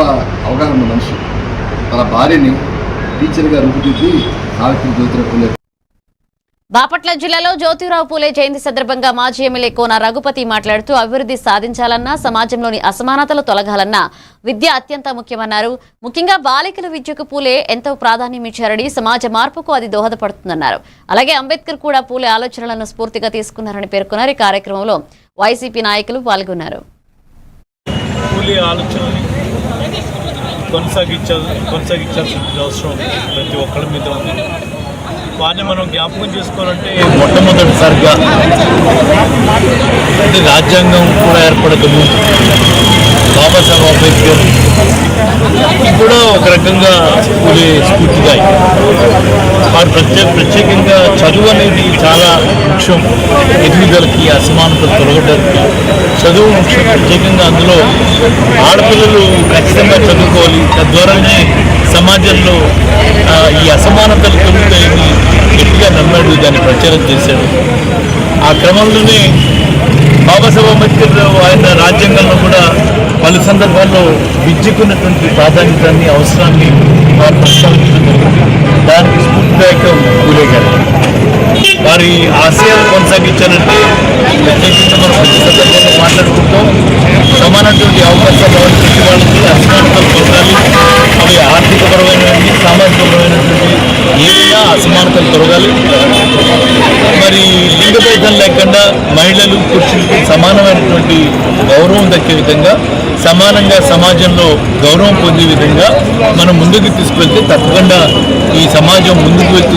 అవగాహన ఉన్న మనిషి. వాళ్ళ భార్యని టీచర్గా రూపుదిద్ది సావిత్రి జ్యోతిరావు పూలే. బాపట్ల జిల్లాలో జ్యోతిరావు పూలే జయంతి సందర్భంగా మాజీ ఎమ్మెల్యే కోన రఘుపతి మాట్లాడుతూ అభివృద్ధి సాధించాలన్నా సమాజంలోని అసమానతలు తొలగాలన్నా విద్య అత్యంత ముఖ్యమన్నారు. ముఖ్యంగా బాలికల విద్యకు పూలే ఎంతో ప్రాధాన్యం ఇచ్చారని, సమాజ మార్పుకు అది దోహదపడుతుందన్నారు. అలాగే అంబేద్కర్ కూడా పూలే ఆలోచనలను స్ఫూర్తిగా తీసుకున్నారని పేర్కొన్నారు. ఈ కార్యక్రమంలో వైసీపీ నాయకులు పాల్గొన్నారు. కొనసాగించాల్సిన అవసరం ప్రతి ఒక్కరి మీద ఉంది. వాటిని మనం జ్ఞాపకం చేసుకోవాలంటే మొట్టమొదటిసారిగా అంటే రాజ్యాంగం కూడా ఏర్పడకము బాబాసాహెబ్ అంబేద్కర్ కూడా ఒక రకంగా పూలే స్ఫూర్తిగా వారు ప్రత్యేకంగా చదువు అనేది చాలా ముఖ్యం. ఎదుగుదలకి, అసమానతలు తొలగడానికి చదువు ముఖ్యం. ప్రత్యేకంగా అందులో ఆడపిల్లలు ఖచ్చితంగా చదువుకోవాలి. తద్వారానే సమాజంలో ఈ అసమానతలు తొలుగుతాయని గట్టిగా నమ్మాడు, దాన్ని ప్రచారం చేశాడు. ఆ క్రమంలోనే బాబాసాహెబ్ అంబేద్కర్ ఆయన రాజ్యాంగంలో కూడా పలు సందర్భాల్లో విద్యకున్నటువంటి ప్రాధాన్యతని, అవసరాన్ని వారు ప్రస్తావించడం జరిగింది. దానికి స్ఫూర్తిదాయకం పూలే గారు. వారి ఆశయాలు కొనసాగించాలంటే ప్రత్యేకంగా మనం ప్రతి సందర్భంలో మాట్లాడుకుంటాం. సమానటువంటి అవకాశాలు ప్రతి వాళ్ళకి అసమానతలు తొలగాలి. అవి ఆర్థికపరమైనటువంటి, సామాజికపరమైనటువంటి ఏదైనా అసమానతలు తొలగాలి. మరి లింగభేదం లేకుండా మహిళలు, పురుషులకు సమానమైనటువంటి గౌరవం దక్కే విధంగా, సమానంగా సమాజంలో గౌరవం పొందే విధంగా మనం ముందుకు తీసుకువెళ్తే తప్పకుండా ఈ సమాజం ముందుకు వెళ్తుంది.